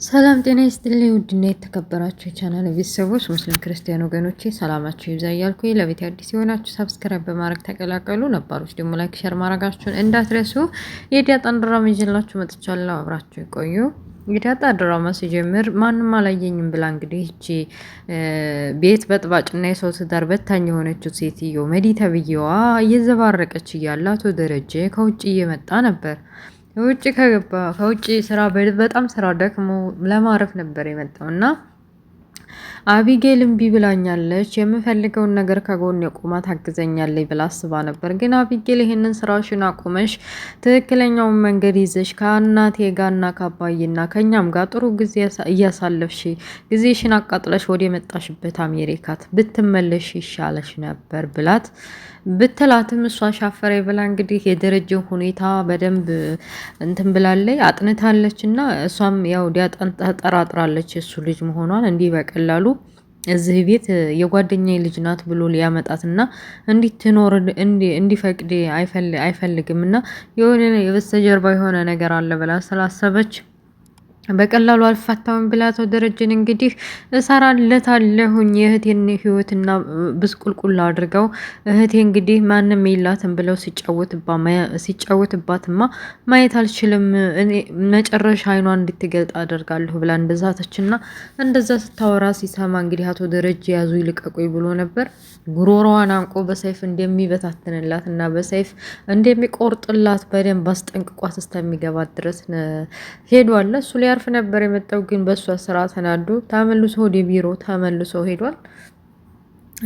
ሰላም ጤና ይስጥልኝ ውድና የተከበራችሁ የቻናል ቤተሰቦች ሙስሊም ክርስቲያን ወገኖቼ ሰላማችሁ ይብዛ እያልኩኝ ለቤት አዲስ የሆናችሁ ሰብስክራይብ በማድረግ ተቀላቀሉ። ነባሮች ደግሞ ላይክ ሸር ማድረጋችሁን እንዳትረሱ። የዳጣን ድራማ ይዤላችሁ መጥቻለሁ። አብራችሁ ይቆዩ። የዳጣ ድራማ ሲጀምር ማንም አላየኝም ብላ እንግዲህ እቺ ቤት በጥባጭና የሰው ትዳር በታኝ የሆነችው ሴትዮ መዲ ተብዬዋ እየዘባረቀች እያለ አቶ ደረጀ ከውጭ እየመጣ ነበር። ውጭ ከገባ ከውጭ ስራ በጣም ስራ ደክሞ ለማረፍ ነበር የመጣው እና አቢጌል እምቢ ብላኛለች። የምፈልገውን ነገር ከጎን የቆማ ታግዘኛለች ብላ አስባ ነበር። ግን አቢጌል ይሄንን ስራሽን አቁመሽ ትክክለኛውን መንገድ ይዘሽ ከእናቴ ጋርና ከአባዬና ከኛም ጋር ጥሩ ጊዜ እያሳለፍሽ ጊዜሽን አቃጥለሽ ወደ የመጣሽበት አሜሪካት ብትመለሽ ይሻለሽ ነበር ብላት ብትላትም እሷ ሻፈሬ ብላ እንግዲህ የደረጀው ሁኔታ በደንብ እንትን ብላለች አጥንታለች። እና እሷም ያው ዲያጣን ተጠራጥራለች እሱ ልጅ መሆኗን እንዲህ በቀላሉ እዚህ ቤት የጓደኛ ልጅ ናት ብሎ ሊያመጣትና እንዲትኖር እንዲፈቅድ አይፈልግም። እና የሆነ የበስተጀርባ የሆነ ነገር አለ ብላ ስላሰበች በቀላሉ አልፋታውን ብላቶ ደረጀን እንግዲህ እሰራለታለሁኝ የእህቴን ህይወትና ብስቁልቁል አድርገው እህቴ እንግዲህ ማንም የላትም ብለው ሲጫወትባትማ ማየት አልችልም መጨረሻ አይኗን እንድትገልጥ አደርጋለሁ ብላ እንደዛተችና እንደዛ ስታወራ ሲሰማ እንግዲህ አቶ ደረጀ ያዙ ይልቀቁኝ ብሎ ነበር። ጉሮሮዋን አንቆ በሰይፍ እንደሚበታትንላት እና በሰይፍ እንደሚቆርጥላት በደንብ አስጠንቅቋት እስከሚገባት ድረስ ሄዷል። እሱ ሊያርፍ ነበር የመጣው ግን በእሷ ስራ ተናዶ ተመልሶ ወደ ቢሮ ተመልሶ ሄዷል።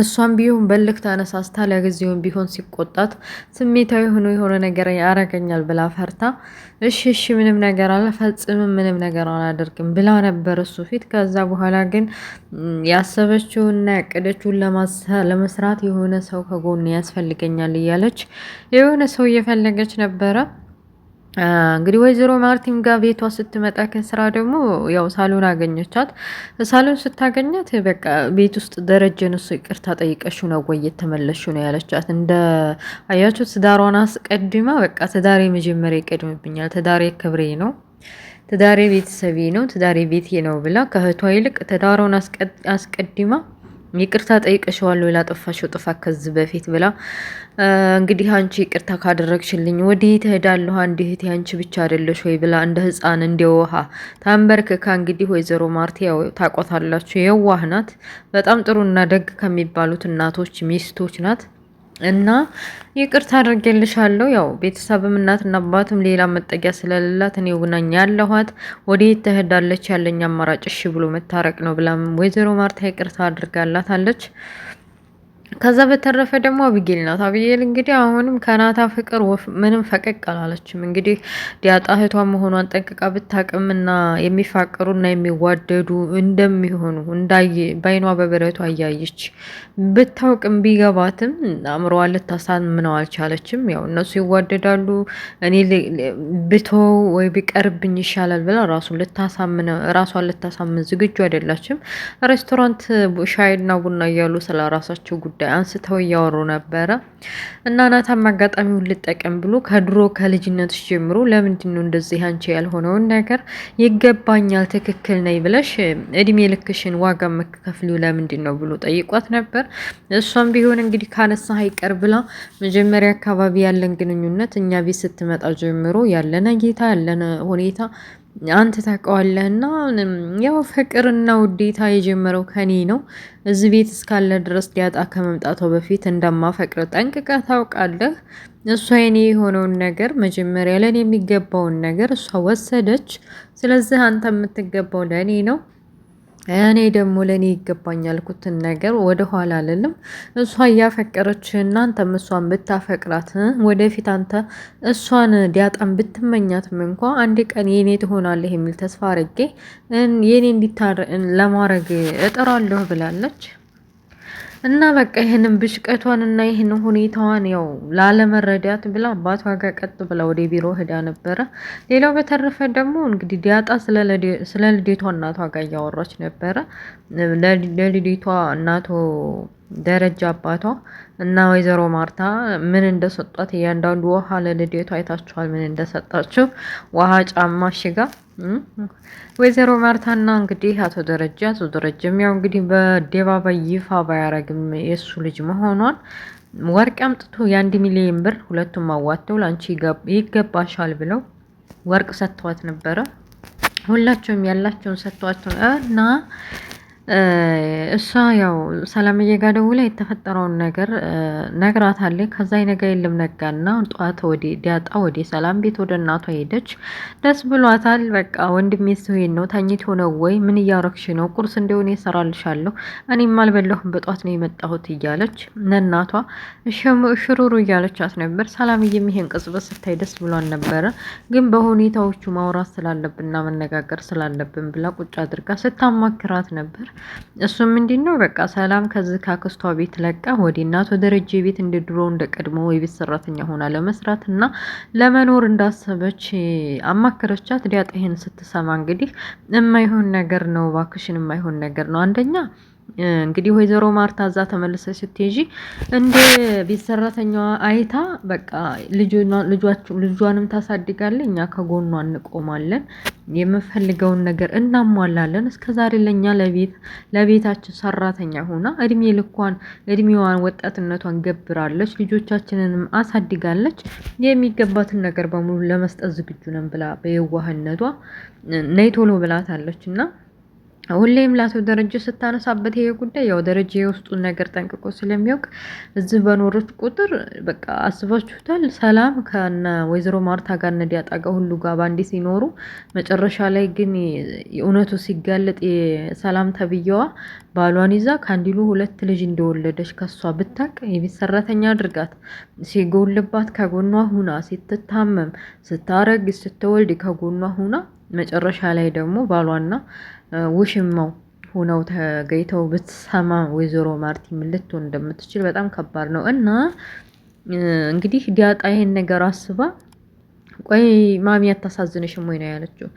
እሷም ቢሆን በልክ ተነሳስታ ለጊዜውም ቢሆን ሲቆጣት ስሜታዊ ሆኖ የሆነ ነገር ያረገኛል ብላ ፈርታ እሺ ምንም ነገር አልፈጽምም ምንም ነገር አላደርግም ብላ ነበር እሱ ፊት። ከዛ በኋላ ግን ያሰበችውና ያቀደችውን ለመስራት የሆነ ሰው ከጎን ያስፈልገኛል እያለች የሆነ ሰው እየፈለገች ነበረ። እንግዲህ ወይዘሮ ማርቲን ጋር ቤቷ ስትመጣ ከስራ ደግሞ ያው ሳሎን አገኘቻት። ሳሎን ስታገኛት በቃ ቤት ውስጥ ደረጀን እሱ ይቅርታ ጠይቀሽው ነው ወይ የተመለሽው ነው ያለቻት። እንደ አያችሁ ትዳሯን አስቀድማ በቃ ትዳሬ መጀመሪያ ይቀድምብኛል፣ ትዳሬ ክብሬ ነው፣ ትዳሬ ቤተሰቤ ነው፣ ትዳሬ ቤቴ ነው ብላ ከእህቷ ይልቅ ትዳሯን አስቀድማ ይቅርታ ጠይቀሽዋለሁ ላጠፋሽው ጥፋት ከዚህ በፊት ብላ እንግዲህ አንቺ ይቅርታ ካደረግሽልኝ ወዴት እሄዳለሁ? አንድ እህቴ አንቺ ብቻ አይደለሽ ወይ ብላ እንደ ህፃን እንደ ውሃ ታንበርክካ እንግዲህ ወይዘሮ ማርቲ ያው ታቆታላችሁ የዋህ ናት። በጣም ጥሩና ደግ ከሚባሉት እናቶች ሚስቶች ናት። እና ይቅርታ አድርጌልሻለሁ። ያው ቤተሰብም እናትና አባትም ሌላ መጠጊያ ስለሌላት እኔ ውናኝ ያለኋት ወዴት ትሄዳለች? ያለኝ አማራጭ እሺ ብሎ መታረቅ ነው ብላም ወይዘሮ ማርታ ይቅርታ አድርጋላታለች። ከዛ በተረፈ ደግሞ አብጌል ናት። አብጌል እንግዲህ አሁንም ከናታ ፍቅር ምንም ፈቀቅ አላለችም። እንግዲህ ዲያጣ እህቷ መሆኗን ጠንቅቃ ብታቅምና የሚፋቀሩና የሚዋደዱ እንደሚሆኑ በአይኗ በብረቷ እያየች ብታውቅም ቢገባትም አእምሮዋን ልታሳምነው አልቻለችም። ያው እነሱ ይዋደዳሉ እኔ ብተው ወይ ቢቀርብኝ ይሻላል ብላ ራሷን ልታሳምን ዝግጁ አይደላችም። ሬስቶራንት ሻይና ቡና እያሉ ስለ ራሳቸው ጉዳይ አንስተው እያወሩ ነበረ። እና ናታም አጋጣሚውን ልጠቀም ብሎ ከድሮ ከልጅነትሽ ጀምሮ ለምንድን ነው እንደዚህ አንቺ ያልሆነውን ነገር ይገባኛል ትክክል ነኝ ብለሽ እድሜ ልክሽን ዋጋ መከፍሊው ለምንድን ነው ብሎ ጠይቋት ነበር። እሷም ቢሆን እንግዲህ ካነሳ አይቀር ብላ መጀመሪያ አካባቢ ያለን ግንኙነት እኛ ቤት ስትመጣ ጀምሮ ያለነ ጌታ ያለነ ሁኔታ አንተ ታውቀዋለህና ያው ፍቅርና ውዴታ የጀመረው ከኔ ነው። እዚህ ቤት እስካለ ድረስ ዲያጣ ከመምጣቷ በፊት እንደማፈቅር ጠንቅቀህ ታውቃለህ። እሷ የኔ የሆነውን ነገር መጀመሪያ ለኔ የሚገባውን ነገር እሷ ወሰደች። ስለዚህ አንተ የምትገባው ለኔ ነው። እኔ ደግሞ ለኔ ይገባኛል ያልኩትን ነገር ወደ ኋላ አልልም። እሷ እያፈቀረች እናንተም እሷን ብታፈቅራት ወደፊት አንተ እሷን ዲያጣን ብትመኛትም እንኳ አንድ ቀን የኔ ትሆናለህ የሚል ተስፋ አድርጌ የኔ ለማድረግ እጥራለሁ ብላለች። እና በቃ ይህንን ብሽቀቷን እና ይህንን ሁኔታዋን ያው ላለመረዳት ብላ አባቷ ጋር ቀጥ ብላ ወደ ቢሮ ሄዳ ነበረ። ሌላው በተረፈ ደግሞ እንግዲህ ዲያጣ ስለ ልዴቷ እናቷ ጋር እያወራች ነበረ። ለልዴቷ እናቶ ደረጃ አባቷ እና ወይዘሮ ማርታ ምን እንደሰጧት እያንዳንዱ ውሃ ለልዴቷ አይታችኋል ምን እንደሰጣችው ውሃ ጫማ ሽጋ ወይዘሮ ማርታና እንግዲህ አቶ ደረጀም ያው እንግዲህ በአደባባይ ይፋ ባያረግም የእሱ ልጅ መሆኗን ወርቅ አምጥቶ የ1 ሚሊዮን ብር ሁለቱም አዋጥተው ለአንቺ ይገባሻል ብለው ወርቅ ሰጥተዋት ነበረ። ሁላቸውም ያላቸውን ሰጥተዋቸው እና እሷ ያው ሰላምዬ ጋር ደውላ የተፈጠረውን ነገር ነግራታለች። ከዛ ነገር የለም ነጋና ጠዋት ወደ ዳጣ ወደ ሰላም ቤት ወደ እናቷ ሄደች። ደስ ብሏታል። በቃ ወንድሜ ስሄድ ነው ተኝቶ ነው ወይ ምን እያረግሽ ነው? ቁርስ እንደሆነ እሰራልሻለሁ፣ እኔም አልበላሁም በጧት ነው የመጣሁት እያለች ለእናቷ ሽሩሩ እያለቻት ነበር። ሰላምዬም ይሄን ቅጽበት ስታይ ደስ ብሏን ነበረ። ግን በሁኔታዎቹ ማውራት ስላለብንና መነጋገር ስላለብን ብላ ቁጭ አድርጋ ስታማክራት ነበር። እሱም ምንድነው በቃ ሰላም ከዚህ ካክስቷ ቤት ለቃ ወደ እናቷ ደረጀ ቤት እንደ ድሮ እንደ ቀድሞ የቤት ሰራተኛ ሆና ለመስራት እና ለመኖር እንዳሰበች አማከረቻት። ዲያጣ ይሄን ስትሰማ እንግዲህ የማይሆን ነገር ነው፣ እባክሽን የማይሆን ነገር ነው። አንደኛ እንግዲህ ወይዘሮ ማርታ እዛ ተመልሰች ስትሄጂ እንደ ቤት ሰራተኛዋ አይታ በቃ ልጇንም ታሳድጋለች፣ እኛ ከጎኗ እንቆማለን፣ የምፈልገውን ነገር እናሟላለን። እስከዛሬ ለኛ ለቤታችን ሰራተኛ ሆና እድሜዋን ወጣትነቷን ገብራለች፣ ልጆቻችንንም አሳድጋለች። የሚገባትን ነገር በሙሉ ለመስጠት ዝግጁ ነን ብላ በየዋህነቷ ነይ ቶሎ ብላታለች እና ሁሌም ለአቶ ደረጀ ስታነሳበት ይሄ ጉዳይ ያው ደረጀ የውስጡን ነገር ጠንቅቆ ስለሚያውቅ እዚህ በኖሮች ቁጥር በቃ አስባችሁታል። ሰላም ከነ ወይዘሮ ማርታ ጋር እነ ዲያጣ ጋር ሁሉ ጋር ባንዲ ሲኖሩ መጨረሻ ላይ ግን እውነቱ ሲጋለጥ የሰላም ተብዬዋ ባሏን ይዛ ከአንዲሉ 2 ልጅ እንደወለደች ከሷ ብታቅ የቤት ሰራተኛ አድርጋት ሲጎልባት ከጎኗ ሁና ስትታመም ስታረግ ስትወልድ ከጎኗ ሁና መጨረሻ ላይ ደግሞ ባሏና ውሽማው ሆነው ተገይተው ብትሰማ ወይዘሮ ማርቲ ምን ልትሆን እንደምትችል በጣም ከባድ ነው። እና እንግዲህ ዲያጣ ይሄን ነገር አስባ ቆይ ማሚ አታሳዝንሽም ወይ ነው ያለችው።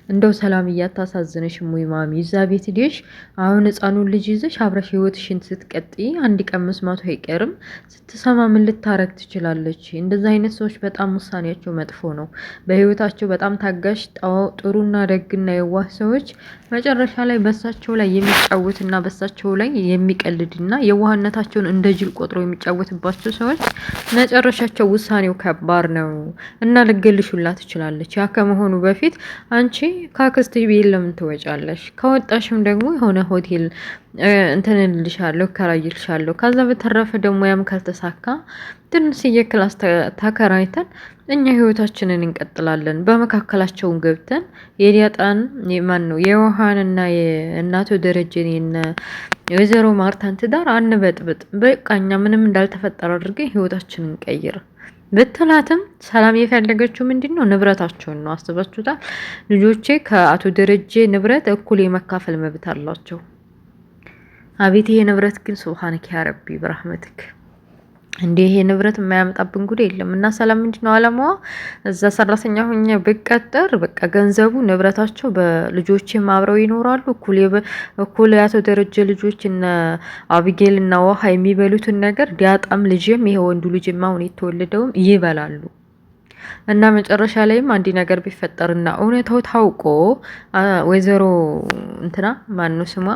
እንደው ሰላም አታሳዝንሽም ወይ ማሚ? እዛ ቤት ሄደሽ አሁን ህፃኑን ልጅ ይዘሽ አብረሽ ህይወትሽን ስትቀጥይ አንድ ቀን መስማቱ አይቀርም። ስትሰማ ምን ልታረግ ትችላለች? እንደዛ አይነት ሰዎች በጣም ውሳኔያቸው መጥፎ ነው። በህይወታቸው በጣም ታጋሽ ጥሩና ደግና የዋህ ሰዎች መጨረሻ ላይ በሳቸው ላይ የሚጫወትና በሳቸው ላይ የሚቀልድና የዋህነታቸውን እንደ ጅል ቆጥሮ የሚጫወትባቸው ሰዎች መጨረሻቸው ውሳኔው ከባድ ነው እና ልገልሹላ ትችላለች። ያ ከመሆኑ በፊት አንቺ ካክስትሽ ቤት ለምን ትወጫለሽ? ከወጣሽም ደግሞ የሆነ ሆቴል እንትንልሻለሁ ከራይልሻለሁ። ከዛ በተረፈ ደግሞ ያም ካልተሳካ ትንሽዬ ክላስ ተከራይተን እኛ ህይወታችንን እንቀጥላለን። በመካከላቸውን ገብተን የዲያጣን ማን ነው የውሃንና የእናቶ ደረጀን የወይዘሮ ማርታን ትዳር አንበጥብጥ። በቃ እኛ ምንም እንዳልተፈጠረ አድርገን ህይወታችንን እንቀይር ብትላትም ሰላም የፈለገችው ምንድነው? ንብረታቸውን ነው። አስባችሁታል? ልጆቼ ከአቶ ደረጀ ንብረት እኩል የመካፈል መብት አላቸው። አቤት ይሄ ንብረት ግን ሱብሃንክ ያ ረቢ ብራህመትክ። እንዴ ይሄ ንብረት የማያመጣብን ጉድ የለም። እና ሰላም ምንድነው አላማዋ? እዛ ሰራተኛ ሆኜ ብቀጠር በቃ ገንዘቡ ንብረታቸው በልጆቼም አብረው ይኖራሉ። እኩል ያቶ ደረጀ ልጆች እነ አቢጌል እና ውሃ የሚበሉትን ነገር ዲያጣም ልጅም ይሄ ወንዱ ልጅም አሁን የተወለደውም ይበላሉ። እና መጨረሻ ላይም አንዲ ነገር ቢፈጠርና እውነታው ታውቆ ወይዘሮ እንትና ማነው ስሟ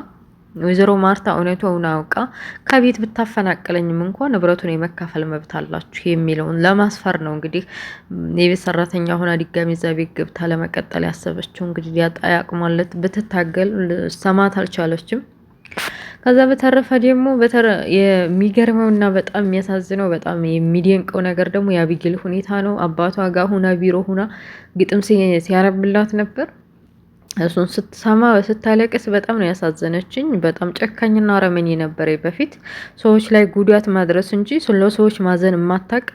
ወይዘሮ ማርታ እውነቱን አውቃ ከቤት ብታፈናቅለኝም እንኳን ንብረቱን የመካፈል መብት አላችሁ የሚለውን ለማስፈር ነው እንግዲህ የቤት ሰራተኛ ሆና ድጋሚ እዛ ቤት ገብታ ለመቀጠል ያሰበችው። እንግዲህ ዲያጣ ያቅማለት ብትታገል ሰማት አልቻለችም። ከዛ በተረፈ ደግሞ የሚገርመውና በጣም የሚያሳዝነው በጣም የሚደንቀው ነገር ደግሞ የአቢጌል ሁኔታ ነው። አባቷ ጋር ሁና ቢሮ ሁና ግጥም ሲያነብላት ነበር። እሱን ስትሰማ ስታለቅስ በጣም ነው ያሳዘነችኝ። በጣም ጨካኝና አረመኔ ነበር በፊት ሰዎች ላይ ጉዳት ማድረስ እንጂ ስለ ሰዎች ማዘን የማታቅ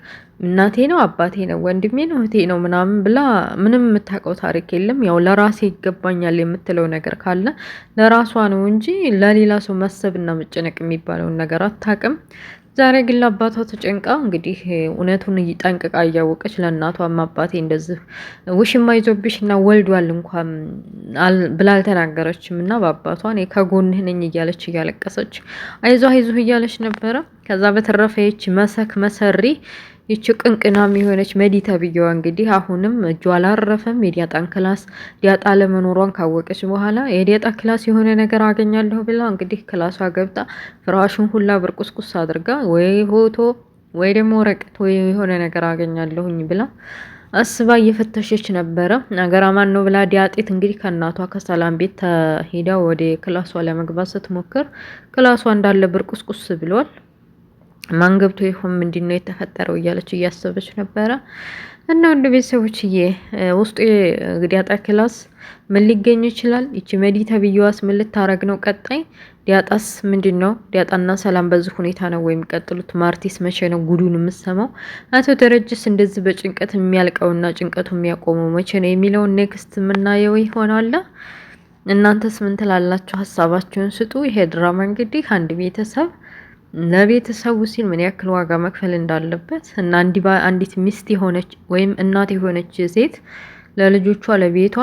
እናቴ ነው አባቴ ነው ወንድሜ ነው እህቴ ነው ምናምን ብላ ምንም የምታውቀው ታሪክ የለም። ያው ለራሴ ይገባኛል የምትለው ነገር ካለ ለራሷ ነው እንጂ ለሌላ ሰው ማሰብና መጨነቅ የሚባለውን ነገር አታውቅም። ዛሬ ግን ለአባቷ ተጨንቃ እንግዲህ እውነቱን ጠንቅቃ እያወቀች ለእናቷም አባቴ እንደዚህ ውሽማ ይዞብሽ እና ወልዷል እንኳን ብላ አልተናገረችም እና በአባቷ እኔ ከጎንህ ነኝ እያለች እያለቀሰች አይዞህ አይዞህ እያለች ነበረ። ከዛ በተረፈ ይች መሰሪ ይቺ ቅንቅናም የሆነች መዲ ተብዬዋ እንግዲህ አሁንም እጇ አላረፈም። የዲያጣን ክላስ ዲያጣ ለመኖሯን ካወቀች በኋላ የዲያጣ ክላስ የሆነ ነገር አገኛለሁ ብላ እንግዲህ ክላሷ ገብታ ፍራሹን ሁላ ብርቁስቁስ አድርጋ ወይ ፎቶ ወይ ደግሞ ወረቀት ወይ የሆነ ነገር አገኛለሁኝ ብላ አስባ እየፈተሸች ነበረ። አገራማን ነው ብላ ዲያጤት እንግዲህ ከእናቷ ከሰላም ቤት ሄዳ ወደ ክላሷ ለመግባት ስትሞክር ክላሷ እንዳለ ብርቁስቁስ ብሏል። ማን ገብቶ ይሆን ምንድነው የተፈጠረው እያለች እያሰበች ነበረ። እና ወንድ ቤተሰቦችዬ ውስጡ ዲያጣ ክላስ ምን ሊገኝ ይችላል? ይቺ መዲ ተብዬዋስ ምን ልታረግ ነው ቀጣይ? ዲያጣስ ምንድነው? ዲያጣና ሰላም በዚህ ሁኔታ ነው ወይ የሚቀጥሉት? ማርቲስ መቼ ነው ጉዱን የምሰማው? አቶ ደረጀስ እንደዚህ በጭንቀት የሚያልቀውና ጭንቀቱ የሚያቆመው መቼ ነው የሚለውን ኔክስት የምናየው ይሆናል። እናንተስ ምን ትላላችሁ? ሀሳባችሁን ስጡ። ይሄ ድራማ እንግዲህ አንድ ቤተሰብ ለቤተሰቡ ሲል ምን ያክል ዋጋ መክፈል እንዳለበት እና አንዲት ሚስት የሆነች ወይም እናት የሆነች ሴት ለልጆቿ፣ ለቤቷ፣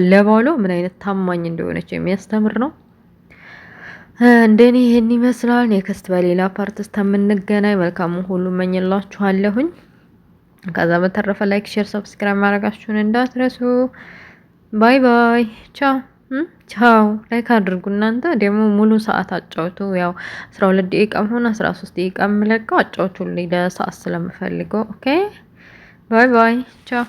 ለባሏ ምን አይነት ታማኝ እንደሆነች የሚያስተምር ነው። እንደኔ ይህን ይመስላል። ኔክስት በሌላ ፓርት እስከምንገናኝ መልካሙ ሁሉ መኝላችኋለሁኝ። ከዛ በተረፈ ላይክ፣ ሼር፣ ሰብስክራይብ ማድረጋችሁን እንዳትረሱ። ባይ ባይ። ቻው ቻው። ላይክ አድርጉ። እናንተ ደግሞ ሙሉ ሰዓት አጫውቱ። ያው 12 ደቂቃም ሆነ 13 ደቂቃ የምለቀው አጫውቱልኝ ለሰዓት ስለምፈልገው። ኦኬ ባይ ባይ። ቻው